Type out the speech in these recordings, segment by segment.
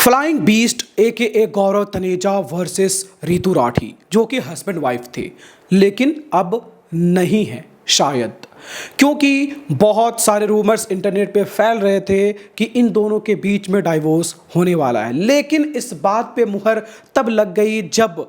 Flying beast ए गौरव Taneja versus Ritu Rathi जो कि husband wife थे, लेकिन अब नहीं है शायद, क्योंकि बहुत सारे रूमर्स इंटरनेट पे फैल रहे थे कि इन दोनों के बीच में डाइवोर्स होने वाला है। लेकिन इस बात पे मुहर तब लग गई जब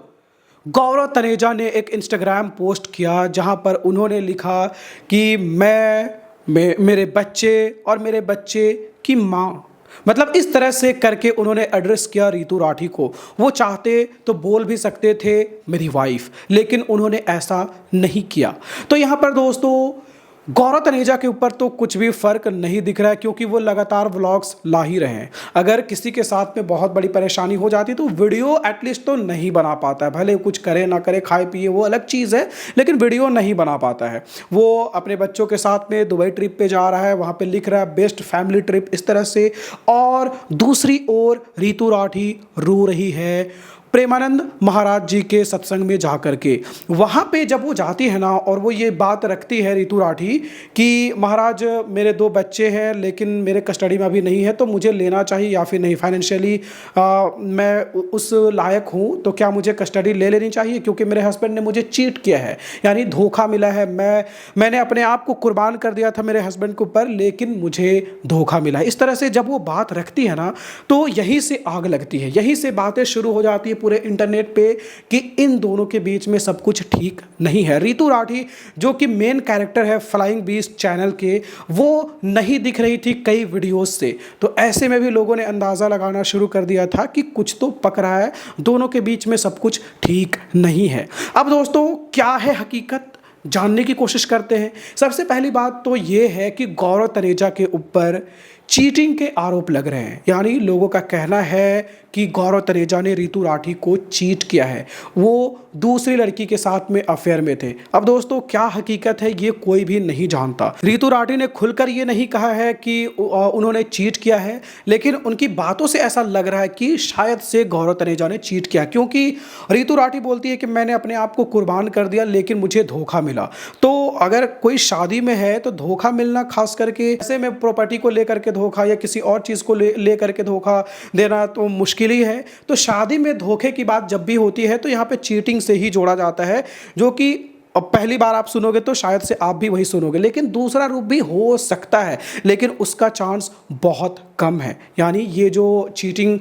गौरव तनेजा ने एक इंस्टाग्राम पोस्ट किया जहां पर उन्होंने लिखा कि मेरे बच्चे और मेरे बच्चे की माँ, मतलब इस तरह से करके उन्होंने एड्रेस किया रितु राठी को। वो चाहते तो बोल भी सकते थे मेरी वाइफ, लेकिन उन्होंने ऐसा नहीं किया। तो यहाँ पर दोस्तों गौरव तनेजा के ऊपर तो कुछ भी फर्क नहीं दिख रहा है, क्योंकि वो लगातार व्लॉग्स ला ही रहे हैं। अगर किसी के साथ में बहुत बड़ी परेशानी हो जाती तो वीडियो एटलीस्ट तो नहीं बना पाता है, भले कुछ करे ना करे, खाए पिए वो अलग चीज़ है, लेकिन वीडियो नहीं बना पाता है। वो अपने बच्चों के साथ में दुबई ट्रिप पे जा रहा है, वहाँ पे लिख रहा है बेस्ट फैमिली ट्रिप इस तरह से, और दूसरी ओर रितु राठी रो रही है प्रेमानंद महाराज जी के सत्संग में जा करके। वहाँ पे जब वो जाती है ना और वो ये बात रखती है रितु राठी कि महाराज मेरे 2 बच्चे हैं लेकिन मेरे कस्टडी में अभी नहीं है, तो मुझे लेना चाहिए या फिर नहीं, फाइनेंशियली मैं उस लायक हूँ तो क्या मुझे कस्टडी ले लेनी चाहिए, क्योंकि मेरे हस्बैंड ने मुझे चीट किया है, यानी धोखा मिला है। मैंने अपने आप को कुर्बान कर दिया था मेरे हस्बैंड के ऊपर, लेकिन मुझे धोखा मिला है। इस तरह से जब वो बात रखती है ना तो यहीं से आग लगती है, यहीं से बातें शुरू हो जाती है पूरे इंटरनेट पे कि इन दोनों के बीच में सब कुछ ठीक नहीं है। रितु राठी जो कि मेन कैरेक्टर है फ्लाइंग बीस्ट चैनल के, वो नहीं दिख रही थी कई वीडियोस से। तो ऐसे में भी लोगों ने अंदाजा लगाना शुरू कर दिया था कि कुछ तो पक रहा है, दोनों के बीच में सब कुछ ठीक नहीं है। अब दोस्तों क्या है हकीकत, जानने की कोशिश करते हैं। सबसे पहली बात तो ये है कि गौरव तनेजा के ऊपर चीटिंग के आरोप लग रहे हैं, यानी लोगों का कहना है कि गौरव तनेजा ने रितु राठी को चीट किया है, वो दूसरी लड़की के साथ में अफेयर में थे। अब दोस्तों क्या हकीकत है ये कोई भी नहीं जानता। रितु राठी ने खुलकर ये नहीं कहा है कि उन्होंने चीट किया है, लेकिन उनकी बातों से ऐसा लग रहा है कि शायद से गौरव तनेजा ने चीट किया, क्योंकि रितु राठी बोलती है कि मैंने अपने आप को कुर्बान कर दिया लेकिन मुझे धोखा मिला। तो अगर कोई शादी में है तो धोखा मिलना, खास करके ऐसे में प्रॉपर्टी को लेकर के धोखा या किसी और चीज़ को ले करके धोखा देना तो मुश्किल ही है। तो शादी में धोखे की बात जब भी होती है तो यहाँ पे चीटिंग से ही जोड़ा जाता है, जो कि अब पहली बार आप सुनोगे तो शायद से आप भी वही सुनोगे, लेकिन दूसरा रूप भी हो सकता है, लेकिन उसका चांस बहुत कम है। यानी ये जो चीटिंग,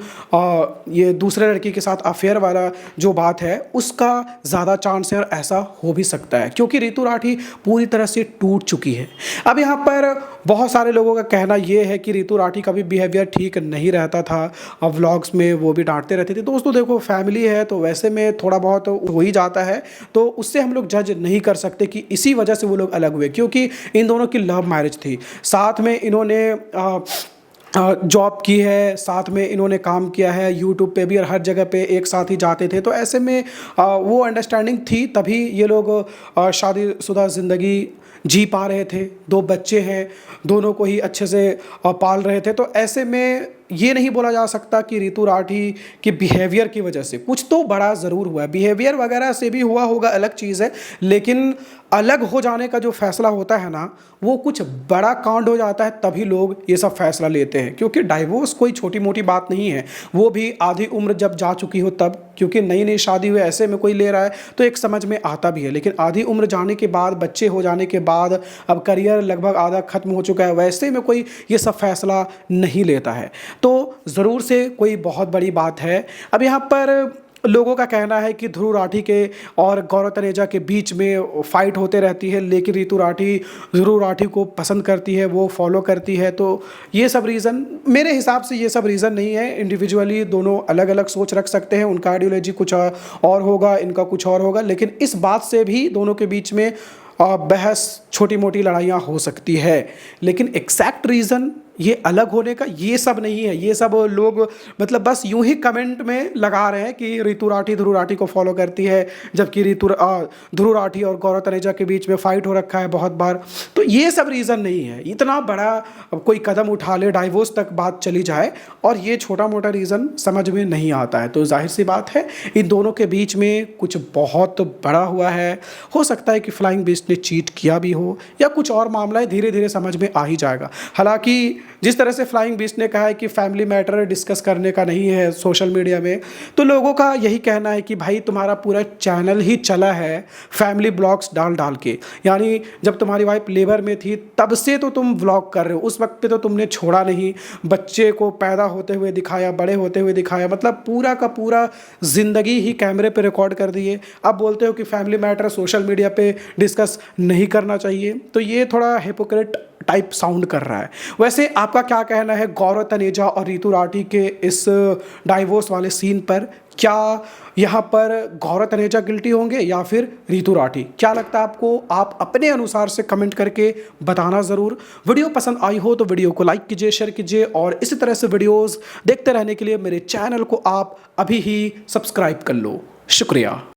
ये दूसरे लड़की के साथ अफेयर वाला जो बात है, उसका ज़्यादा चांस है और ऐसा हो भी सकता है, क्योंकि रितु राठी पूरी तरह से टूट चुकी है। अब यहाँ पर बहुत सारे लोगों का कहना ये है कि रितु राठी का भी बिहेवियर ठीक नहीं रहता था, अब व्लॉग्स में वो भी डांटते रहते थे। दोस्तों देखो, फैमिली है तो वैसे में थोड़ा बहुत हो ही जाता है, तो उससे हम लोग जज नहीं कर सकते कि इसी वजह से वो लोग अलग हुए, क्योंकि इन दोनों की लव मैरिज थी, साथ में इन्होंने जॉब की है, साथ में इन्होंने काम किया है, यूट्यूब पे भी और हर जगह पे एक साथ ही जाते थे। तो ऐसे में वो अंडरस्टैंडिंग थी, तभी ये लोग शादीशुदा ज़िंदगी जी पा रहे थे। 2 बच्चे हैं, दोनों को ही अच्छे से पाल रहे थे। तो ऐसे में ये नहीं बोला जा सकता कि रितु राठी के बिहेवियर की वजह से, कुछ तो बड़ा ज़रूर हुआ है, बिहेवियर वगैरह से भी हुआ होगा अलग चीज़ है, लेकिन अलग हो जाने का जो फैसला होता है ना, वो कुछ बड़ा कांड हो जाता है तभी लोग ये सब फैसला लेते हैं। क्योंकि डाइवोर्स कोई छोटी मोटी बात नहीं है, वो भी आधी उम्र जब जा चुकी हो तब, क्योंकि नई नई शादी हुई ऐसे में कोई ले रहा है तो एक समझ में आता भी है, लेकिन आधी उम्र जाने के बाद, बच्चे हो जाने के बाद, अब करियर लगभग आधा खत्म हो चुका है, वैसे में कोई ये सब फैसला नहीं लेता है। तो ज़रूर से कोई बहुत बड़ी बात है। अब यहाँ पर लोगों का कहना है कि ध्रुव राठी के और गौरव तनेजा के बीच में फाइट होते रहती है, लेकिन रितु राठी ध्रुव राठी को पसंद करती है, वो फॉलो करती है। तो ये सब रीज़न, मेरे हिसाब से ये सब रीज़न नहीं है। इंडिविजुअली दोनों अलग अलग सोच रख सकते हैं, उनका आइडियोलॉजी कुछ और होगा, इनका कुछ और होगा, लेकिन इस बात से भी दोनों के बीच में बहस, छोटी मोटी लड़ाइयाँ हो सकती है, लेकिन एग्जैक्ट रीज़न ये अलग होने का ये सब नहीं है। ये सब लोग मतलब बस यूं ही कमेंट में लगा रहे हैं कि रितु राठी ध्रुव राठी को फॉलो करती है, जबकि ध्रुव राठी और गौरव तनेजा के बीच में फाइट हो रखा है बहुत बार। तो ये सब रीज़न नहीं है। इतना बड़ा कोई कदम उठा ले, डाइवोर्स तक बात चली जाए, और ये छोटा मोटा रीज़न समझ में नहीं आता है। तो जाहिर सी बात है इन दोनों के बीच में कुछ बहुत बड़ा हुआ है। हो सकता है कि फ्लाइंग बीस्ट ने चीट किया भी हो, या कुछ और मामला है, धीरे धीरे समझ में आ ही जाएगा। हालांकि जिस तरह से फ्लाइंग बीस्ट ने कहा है कि फैमिली मैटर डिस्कस करने का नहीं है सोशल मीडिया में, तो लोगों का यही कहना है कि भाई तुम्हारा पूरा चैनल ही चला है फैमिली ब्लॉग्स डाल डाल के। यानी जब तुम्हारी वाइफ लेबर में थी तब से तो तुम व्लॉग कर रहे हो, उस वक्त पे तो तुमने छोड़ा नहीं, बच्चे को पैदा होते हुए दिखाया, बड़े होते हुए दिखाया, मतलब पूरा का पूरा ज़िंदगी ही कैमरे पे रिकॉर्ड कर दिए। अब बोलते हो कि फैमिली मैटर सोशल मीडिया पे डिस्कस नहीं करना चाहिए, तो ये थोड़ा हिपोक्रेट टाइप साउंड कर रहा है। वैसे आपका क्या कहना है गौरव तनेजा और रीतू राठी के इस डाइवोर्स वाले सीन पर? क्या यहाँ पर गौरव तनेजा गिल्टी होंगे या फिर रीतू राठी? क्या लगता है आपको? आप अपने अनुसार से कमेंट करके बताना ज़रूर। वीडियो पसंद आई हो तो वीडियो को लाइक कीजिए, शेयर कीजिए और इसी तरह से वीडियोस देखते रहने के लिए मेरे चैनल को आप अभी ही सब्सक्राइब कर लो। शुक्रिया।